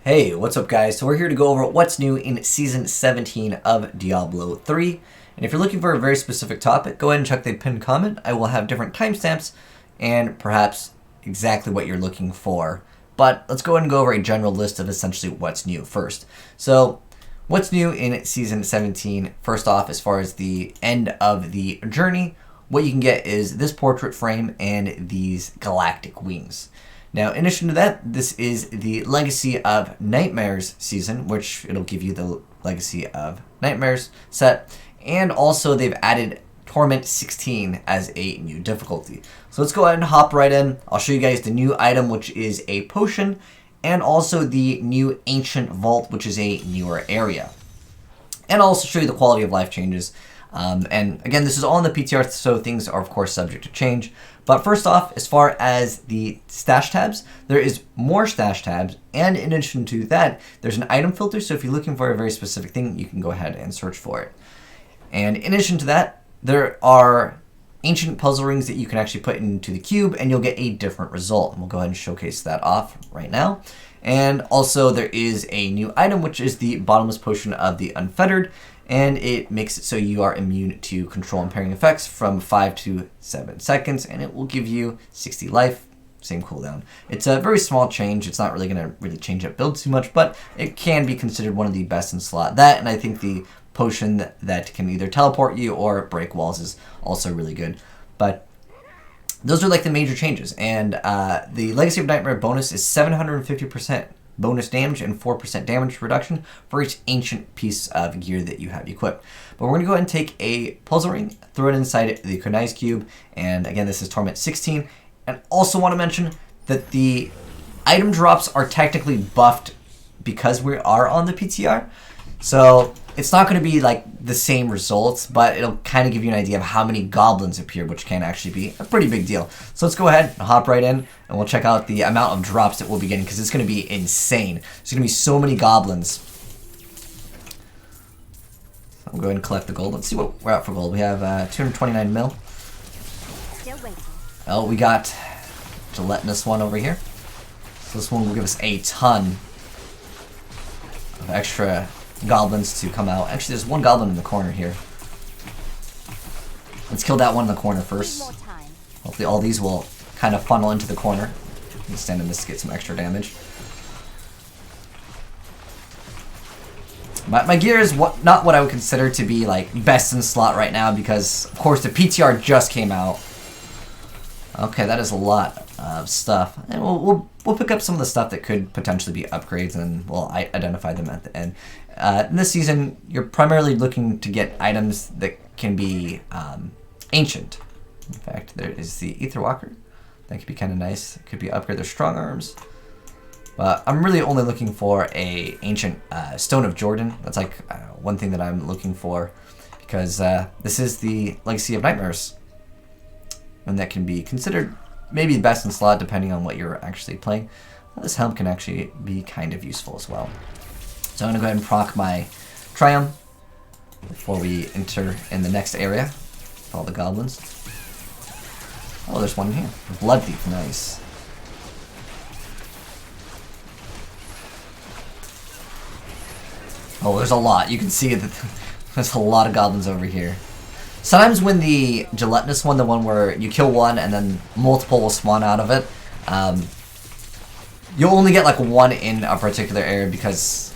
Hey, what's up guys? So we're here to go over what's new in Season 17 of Diablo 3. And if you're looking for a very specific topic, go ahead and check the pinned comment. I will have different timestamps and perhaps exactly what you're looking for. But let's go ahead and go over a general list of essentially what's new first. So what's new in Season 17, first off, as far as the end of the journey, what you can get is this portrait frame and these galactic wings. Now, in addition to that, this is the Legacy of Nightmares season, which it'll give you the Legacy of Nightmares set. And also, they've added Torment 16 as a new difficulty. So let's go ahead and hop right in. I'll show you guys the new item, which is a potion, and also the new Ancient Vault, which is a newer area. And I'll also show you the quality of life changes. And again, this is all in the PTR, so things are, of course, subject to change. But first off, as far as the stash tabs, there is more stash tabs. And in addition to that, there's an item filter. So if you're looking for a very specific thing, you can go ahead and search for it. And in addition to that, there are ancient puzzle rings that you can actually put into the cube, and you'll get a different result. And we'll go ahead and showcase that off right now. And also, there is a new item, which is the Bottomless Potion of the Unfettered. And it makes it so you are immune to control impairing effects from 5 to 7 seconds, and it will give you 60 life, same cooldown. It's a very small change. It's not really going to change up build too much, but it can be considered one of the best in slot. That, and I think the potion that can either teleport you or break walls is also really good. But those are like the major changes, and the Legacy of Nightmare bonus is 750% bonus damage and 4% damage reduction for each ancient piece of gear that you have equipped. But we're going to go ahead and take a puzzle ring, throw it inside the Kunai's cube, and again, this is Torment 16. And also want to mention that the item drops are technically buffed because we are on the PTR. So it's not going to be like the same results, but it'll kind of give you an idea of how many goblins appear, which can actually be a pretty big deal. So let's go ahead and hop right in, and we'll check out the amount of drops that we'll be getting, because it's going to be insane. There's going to be so many goblins. I'll go ahead and collect the gold. Let's see what we're at for gold. We have 229 mil. Oh, we got gelatinous one over here. So this one will give us a ton of extra goblins to come out. Actually, there's one goblin in the corner here. Let's kill that one in the corner first. Hopefully all these will kind of funnel into the corner. Let's stand in this to get some extra damage. My gear is not what I would consider to be like best in slot right now, because of course the PTR just came out. Okay, that is a lot of stuff, and we'll pick up some of the stuff that could potentially be upgrades, and we'll identify them at the end. In this season, you're primarily looking to get items that can be ancient. In fact, there is the Ether Walker. That could be kind of nice. It could be upgrade their strong arms. But I'm really only looking for a ancient Stone of Jordan. That's like one thing that I'm looking for, because this is the Legacy of Nightmares, and that can be considered maybe the best in slot depending on what you're actually playing. This helm can actually be kind of useful as well. So I'm going to go ahead and proc my Triumph before we enter in the next area with all the goblins. Oh, there's one in here. Blood Thief, nice. Oh, there's a lot. You can see that there's a lot of goblins over here. Sometimes when the gelatinous one, the one where you kill one and then multiple will spawn out of it, you'll only get like one in a particular area, because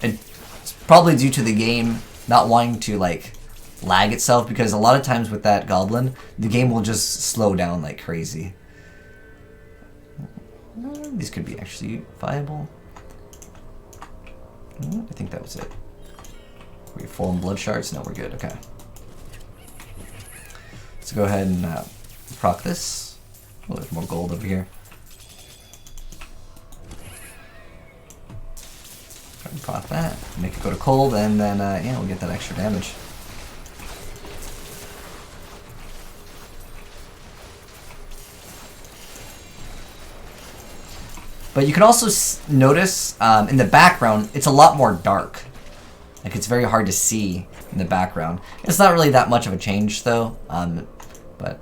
it's probably due to the game not wanting to like lag itself, because a lot of times with that goblin, the game will just slow down like crazy. These could be actually viable. I think that was it. Are we full in blood shards? No, we're good. Okay. Let's go ahead and proc this. Oh, there's more gold over here. Try and proc that. Make it go to cold, and then yeah, we'll get that extra damage. But you can also notice in the background, it's a lot more dark. Like, it's very hard to see in the background. It's not really that much of a change, though. But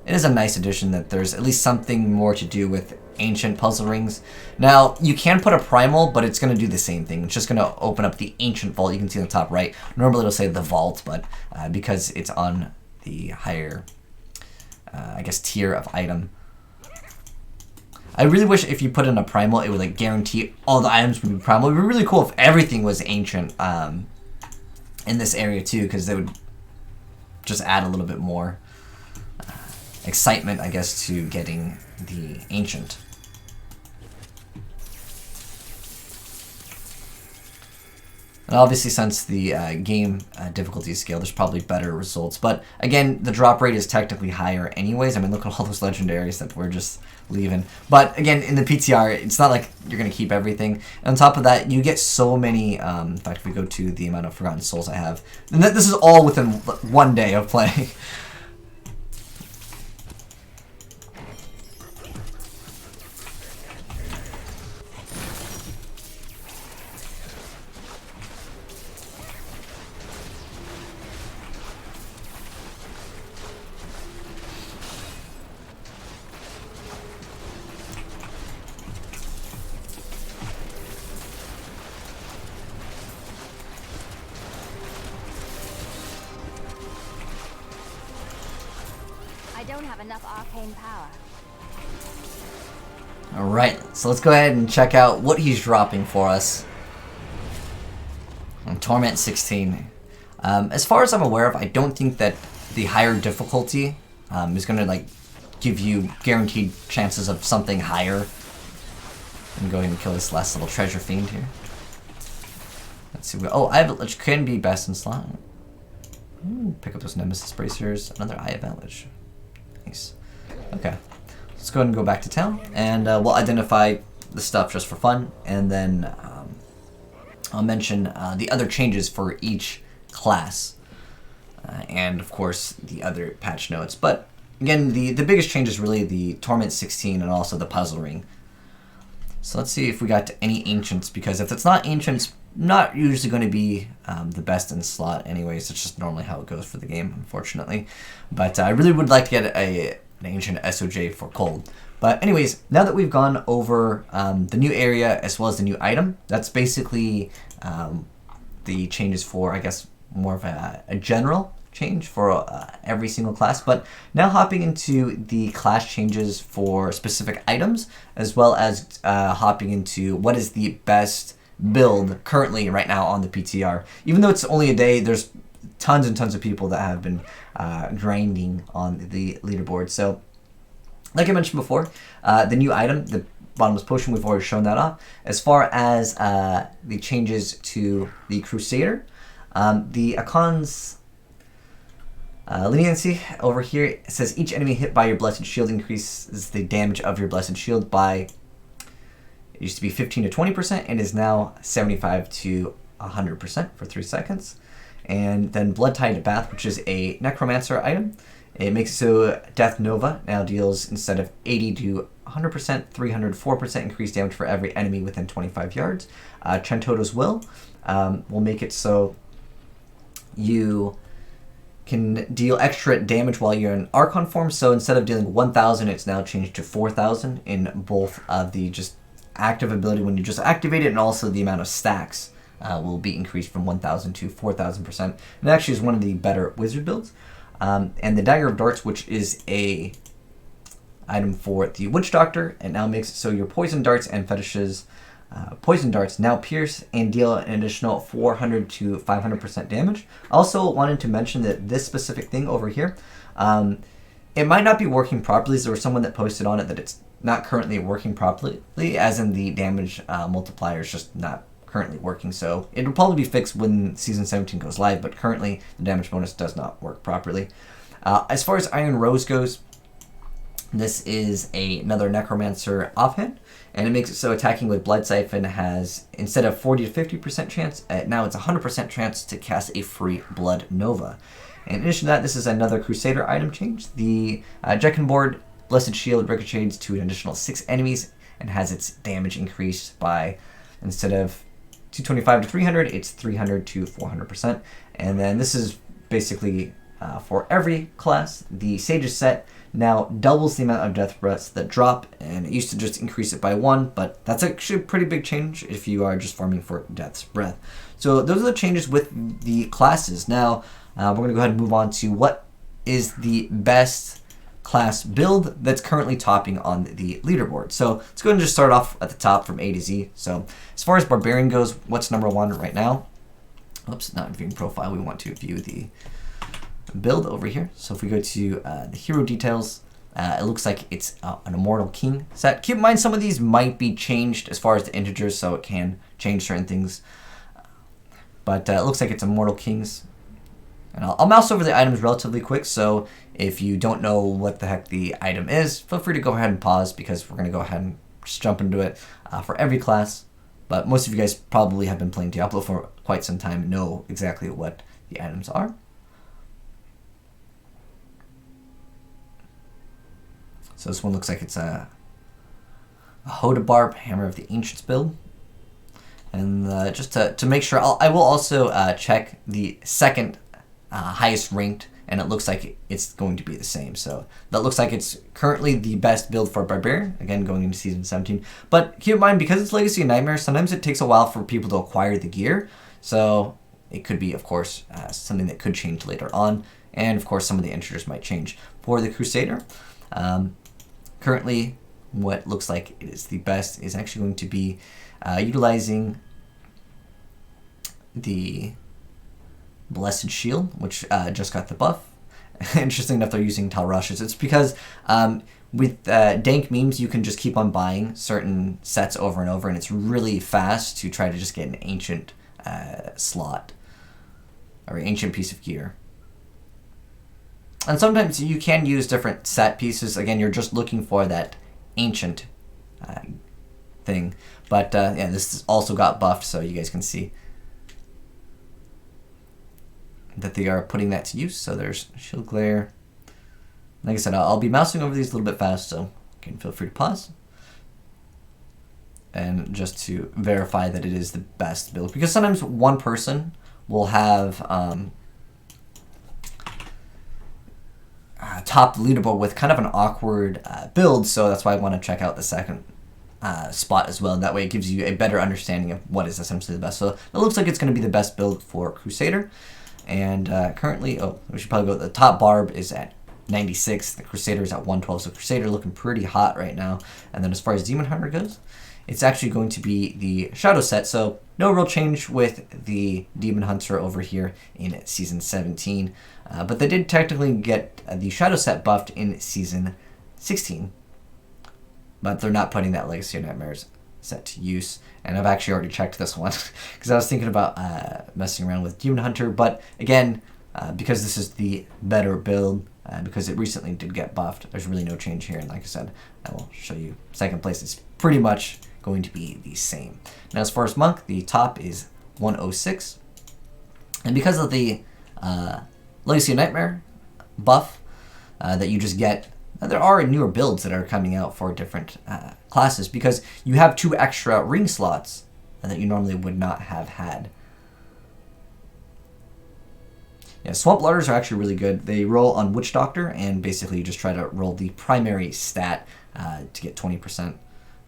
it is a nice addition that there's at least something more to do with ancient puzzle rings. Now, you can put a primal, but it's going to do the same thing. It's just going to open up the ancient vault. You can see on the top right. Normally it'll say the vault, but because it's on the higher, I guess, tier of item. I really wish if you put in a primal, it would like guarantee all the items would be primal. It would be really cool if everything was ancient in this area too, because they would just add a little bit more excitement, I guess, to getting the ancient. And obviously, since the game difficulty scale, there's probably better results. But again, the drop rate is technically higher anyways. I mean, look at all those legendaries that we're just leaving. But again, in the PTR, it's not like you're going to keep everything. And on top of that, you get so many... in fact, if we go to the amount of Forgotten Souls I have... And this is all within 1 day of playing. Don't have enough arcane power. Alright, so let's go ahead and check out what he's dropping for us. On Torment 16. As far as I'm aware of, I don't think that the higher difficulty is going to like give you guaranteed chances of something higher. I'm going to kill this last little treasure fiend here. Let's see. Oh, I have which can be best in slot. Ooh, pick up those Nemesis bracers. Another Eye of Village. Nice. Okay, let's go ahead and go back to town, and we'll identify the stuff just for fun, and then I'll mention the other changes for each class, and of course the other patch notes. But again, the biggest change is really the Torment 16 and also the puzzle ring. So let's see if we got any ancients, because if it's not ancients, not usually going to be the best in slot anyways. It's just normally how it goes for the game, unfortunately. But I really would like to get an ancient SOJ for cold. But anyways, now that we've gone over the new area as well as the new item, that's basically the changes for, I guess, more of a general change for every single class. But now hopping into the class changes for specific items, as well as hopping into what is the best build currently right now on the PTR. Even though it's only a day, there's tons and tons of people that have been grinding on the leaderboard. So like I mentioned before, the new item, the bottomless potion, we've already shown that off. As far as the changes to the Crusader, the Akon's leniency over here, it says each enemy hit by your blessed shield increases the damage of your blessed shield by, it used to be 15 to 20% and is now 75 to 100% for 3 seconds. And then Blood-Tied Bath, which is a Necromancer item. It makes it so Death Nova now deals, instead of 80 to 100%, 304% increased damage for every enemy within 25 yards. Chantodo's Will will make it so you can deal extra damage while you're in Archon form. So instead of dealing 1,000, it's now changed to 4,000 in both of the just active ability when you just activate it, and also the amount of stacks will be increased from 1,000 to 4,000%. And it actually is one of the better wizard builds. And the Dagger of Darts, which is a item for the Witch Doctor, and now makes it so your poison darts and fetishes poison darts now pierce and deal an additional 400 to 500% damage. Also wanted to mention that this specific thing over here, it might not be working properly. So there was someone that posted on it that it's not currently working properly, as in the damage multiplier is just not currently working. So it'll probably be fixed when Season 17 goes live, but currently the damage bonus does not work properly. As far as Iron Rose goes, this is another Necromancer offhand, and it makes it so attacking with Blood Siphon has, instead of 40 to 50% chance, now it's 100% chance to cast a free Blood Nova. And in addition to that, this is another Crusader item change. The Jekken board Blessed Shield ricochets to an additional 6 enemies and has its damage increased by, instead of 225 to 300, it's 300 to 400%. And then this is basically for every class. The Sage's set now doubles the amount of death breaths that drop, and it used to just increase it by 1, but that's actually a pretty big change if you are just farming for Death's Breath. So those are the changes with the classes. Now we're going to go ahead and move on to what is the best class build that's currently topping on the leaderboard. So let's go ahead and just start off at the top from A to Z. So as far as Barbarian goes, what's number 1 right now? Oops, not viewing profile. We want to view the build over here. So if we go to the hero details, it looks like it's an Immortal King set. Keep in mind some of these might be changed as far as the integers, so it can change certain things. But it looks like it's Immortal Kings. And I'll mouse over the items relatively quick, so if you don't know what the heck the item is, feel free to go ahead and pause, because we're going to go ahead and just jump into it for every class. But most of you guys probably have been playing Diablo for quite some time and know exactly what the items are. So this one looks like it's a Hodabarb, Hammer of the Ancients build. And just to make sure, I will also check the second highest ranked, and it looks like it's going to be the same. So that looks like it's currently the best build for Barbarian, again going into Season 17. But keep in mind, because it's Legacy of Nightmares, sometimes it takes a while for people to acquire the gear. So it could be, of course, something that could change later on. And of course, some of the integers might change. For the Crusader, currently what looks like it is the best is actually going to be utilizing the Blessed Shield, which just got the buff. Interesting enough, they're using Talrushes. It's because with dank memes, you can just keep on buying certain sets over and over, and it's really fast to try to just get an ancient slot or ancient piece of gear. And sometimes you can use different set pieces. Again, you're just looking for that ancient thing. But yeah, this also got buffed, so you guys can see that they are putting that to use. So there's Shield Glare. Like I said, I'll be mousing over these a little bit fast, so you can feel free to pause. And just to verify that it is the best build, because sometimes one person will have top leaderboard with kind of an awkward build, so that's why I want to check out the second spot as well. That way it gives you a better understanding of what is essentially the best. So it looks like it's going to be the best build for Crusader. And currently, we should probably go, the top Barb is at 96, the Crusader is at 112, so Crusader looking pretty hot right now. And then as far as Demon Hunter goes, it's actually going to be the Shadow set, so no real change with the Demon Hunter over here in Season 17. But they did technically get the Shadow set buffed in Season 16. But they're not putting that Legacy of Nightmares set to use. And I've actually already checked this one, because I was thinking about messing around with Demon Hunter. But again, because this is the better build, because it recently did get buffed, there's really no change here. And like I said, I will show you second place is pretty much going to be the same. Now as far as Monk, the top is 106. And because of the Legacy of Nightmare buff that you just get, there are newer builds that are coming out for different classes, because you have 2 extra ring slots that you normally would not have had. Yeah, Swamp Larders are actually really good. They roll on Witch Doctor, and basically you just try to roll the primary stat to get 20%.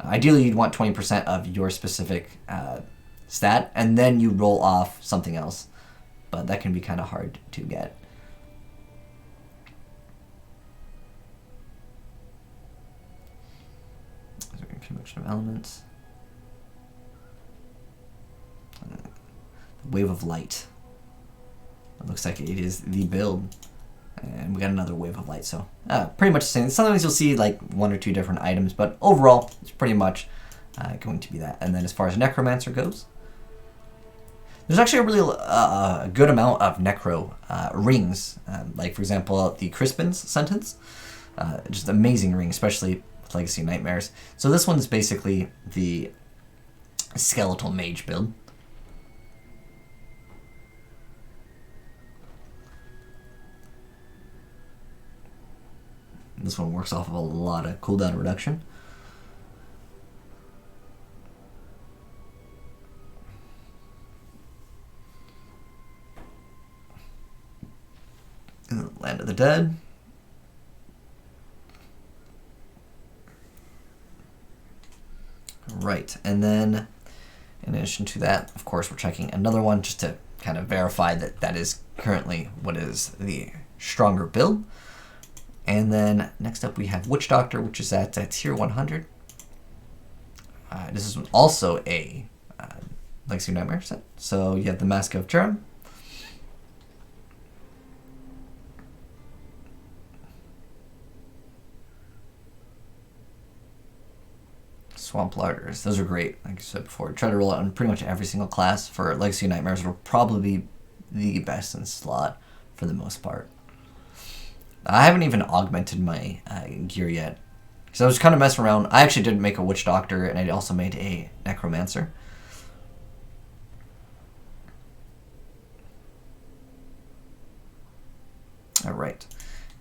Ideally, you'd want 20% of your specific stat, and then you roll off something else. But that can be kind of hard to get. Connection of elements. Wave of Light. It looks like it is the build. And we got another Wave of Light, so pretty much the same. Sometimes you'll see like 1 or 2 different items, but overall, it's pretty much going to be that. And then as far as Necromancer goes, there's actually a really good amount of Necro rings. Like, for example, the Crispin's Sentence. Just amazing ring, especially with Legacy of Nightmares. So this one's basically the Skeletal Mage build. This one works off of a lot of cooldown reduction. Land of the Dead. Right, and then in addition to that, of course, we're checking another one just to kind of verify that that is currently what is the stronger build. And then next up we have Witch Doctor, which is at tier 100. This is also a Legacy Nightmare set. So you have the Mask of Jerem. Swamp Larders. Those are great. Like I said before, try to roll out on pretty much every single class. For Legacy Nightmares, it'll probably be the best in slot for the most part. I haven't even augmented my gear yet. So I was kind of messing around. I actually did make a Witch Doctor, and I also made a Necromancer. Alright.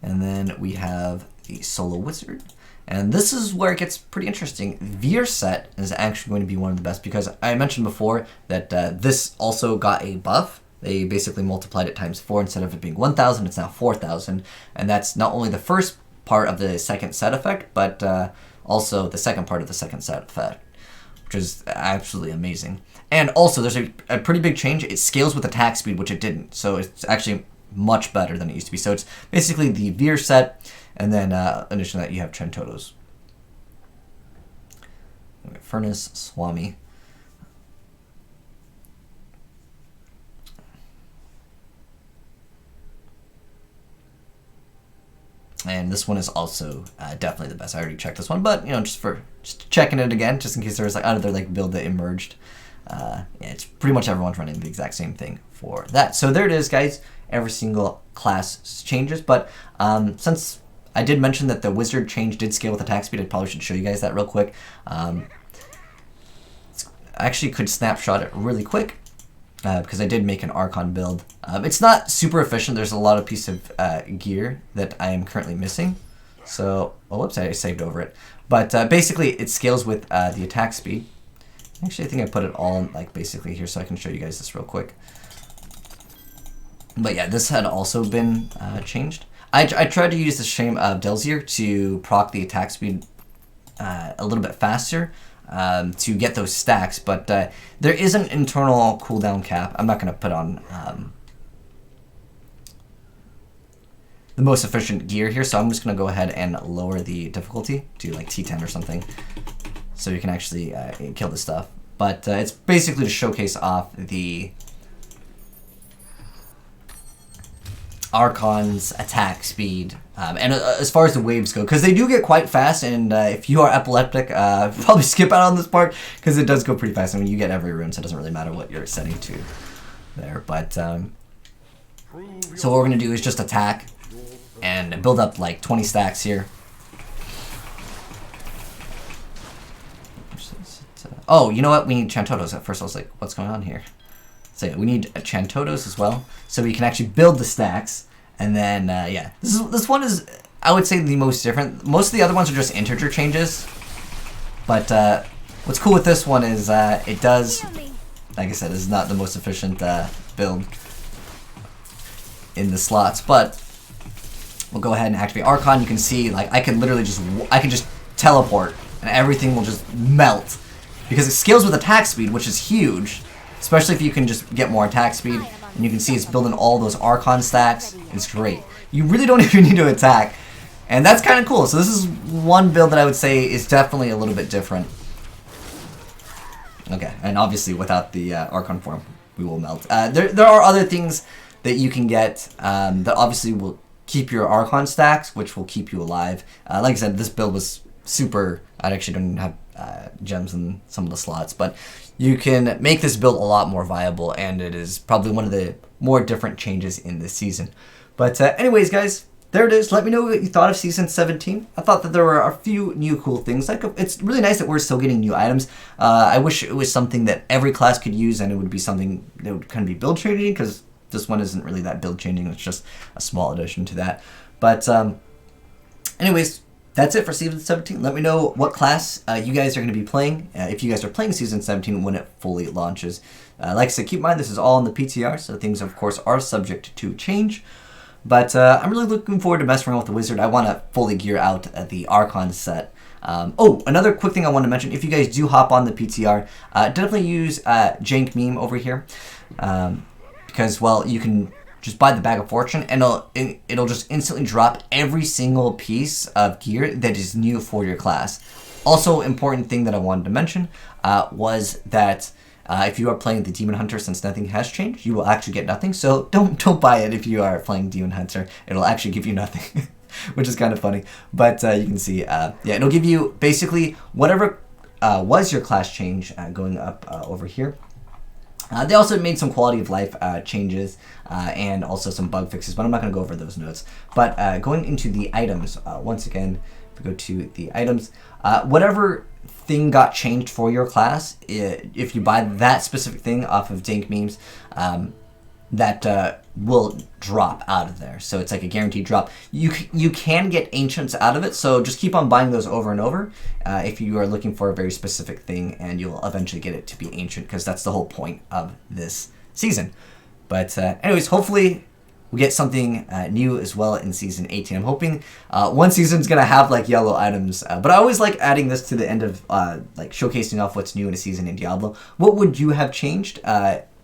And then we have the Solo Wizard. And this is where it gets pretty interesting. Veer set is actually going to be one of the best because I mentioned before that this also got a buff. They basically multiplied it times 4 instead of it being 1,000, it's now 4,000. And that's not only the first part of the second set effect, but also the second part of the second set effect, which is absolutely amazing. And also, there's a pretty big change. It scales with attack speed, which it didn't. So it's actually much better than it used to be. So it's basically the Veer set, and then in addition to that, you have Chantodos. Furnace, Swami. And this one is also definitely the best. I already checked this one, but you know, just checking it again, just in case there was like another like build that emerged. Yeah, it's pretty much everyone's running the exact same thing for that. So there it is, guys. Every single class changes, but since I did mention that the wizard change did scale with attack speed, I probably should show you guys that real quick. I actually could snapshot it really quick. Because I did make an Archon build. It's not super efficient. There's a lot of piece of gear that I am currently missing. So, oh, whoops, I saved over it. But basically, it scales with the attack speed. Actually, I think I put it all like basically here so I can show you guys this real quick. But yeah, this had also been changed. I tried to use the Shame of Delzier to proc the attack speed a little bit faster. To get those stacks, but there is an internal cooldown cap. I'm not going to put on the most efficient gear here, so I'm just going to go ahead and lower the difficulty to like T10 or something, so you can actually kill this stuff. But it's basically to showcase off the Archon's attack speed, and as far as the waves go, because they do get quite fast, and if you are epileptic, probably skip out on this part, because it does go pretty fast. I mean, you get every rune, so it doesn't really matter what you're setting to there. But, so what we're going to do is just attack, and build up like 20 stacks here. Oh, you know what? We need Chantodos. At first I was like, what's going on here? So yeah, we need Chantodos as well, so we can actually build the stacks. And then, yeah, this one is, I would say, the most different. Most of the other ones are just integer changes. But what's cool with this one is it does, like I said, is not the most efficient build in the slots. But we'll go ahead and activate Archon. You can see, like, I can literally just teleport, and everything will just melt. Because it scales with attack speed, which is huge. Especially if you can just get more attack speed. And you can see it's building all those Archon stacks. It's great. You really don't even need to attack. And that's kind of cool. So this is one build that I would say is definitely a little bit different. Okay, and obviously without the Archon form, we will melt. There are other things that you can get that obviously will keep your Archon stacks, which will keep you alive. Like I said, this build was super... I actually don't have gems in some of the slots, but you can make this build a lot more viable, and it is probably one of the more different changes in this season. But anyways, guys, there it is. Let me know what you thought of Season 17. I thought that there were a few new cool things. Like, it's really nice that we're still getting new items. I wish it was something that every class could use, and it would be something that would kind of be build changing, because this one isn't really that build changing. It's just a small addition to that. But anyways, that's it for Season 17. Let me know what class you guys are going to be playing, if you guys are playing Season 17 when it fully launches. Like I said, keep in mind this is all in the PTR, so things, of course, are subject to change. But I'm really looking forward to messing around with the wizard. I want to fully gear out the Archon set. Oh, another quick thing I want to mention, if you guys do hop on the PTR, definitely use Jank Meme over here. Because, well, you can just buy the Bag of Fortune, and it'll just instantly drop every single piece of gear that is new for your class. Also, important thing that I wanted to mention was that if you are playing the Demon Hunter, since nothing has changed, you will actually get nothing. So don't buy it if you are playing Demon Hunter. It'll actually give you nothing, which is kind of funny. But you can see, yeah, it'll give you basically whatever was your class change going up over here. They also made some quality of life changes and also some bug fixes, but I'm not going to go over those notes. But going into the items, once again, if we go to the items, whatever thing got changed for your class, if you buy that specific thing off of Dank Memes, that will drop out of there. So it's like a guaranteed drop. You can get ancients out of it, so just keep on buying those over and over if you are looking for a very specific thing, and you'll eventually get it to be ancient, because that's the whole point of this season. But anyways, hopefully we get something new as well in Season 18. I'm hoping one season's going to have like yellow items, but I always like adding this to the end of like showcasing off what's new in a season in Diablo. What would you have changed,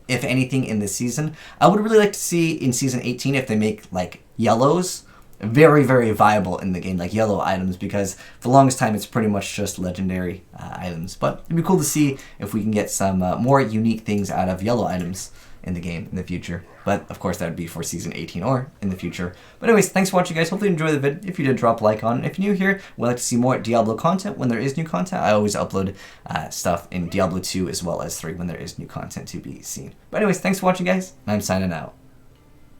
if anything, in this season? I would really like to see in Season 18 if they make like yellows very, very viable in the game, like yellow items, because for the longest time it's pretty much just legendary items. But it'd be cool to see if we can get some more unique things out of yellow items in the game in the future. But of course that would be for Season 18 or in the future. But anyways, thanks for watching, guys. Hopefully you enjoyed the vid. If you did, drop a like on it. If you're new here, would like to see more Diablo content when there is new content, I always upload stuff in Diablo 2 as well as 3 when there is new content to be seen. But anyways, thanks for watching, guys. I'm signing out.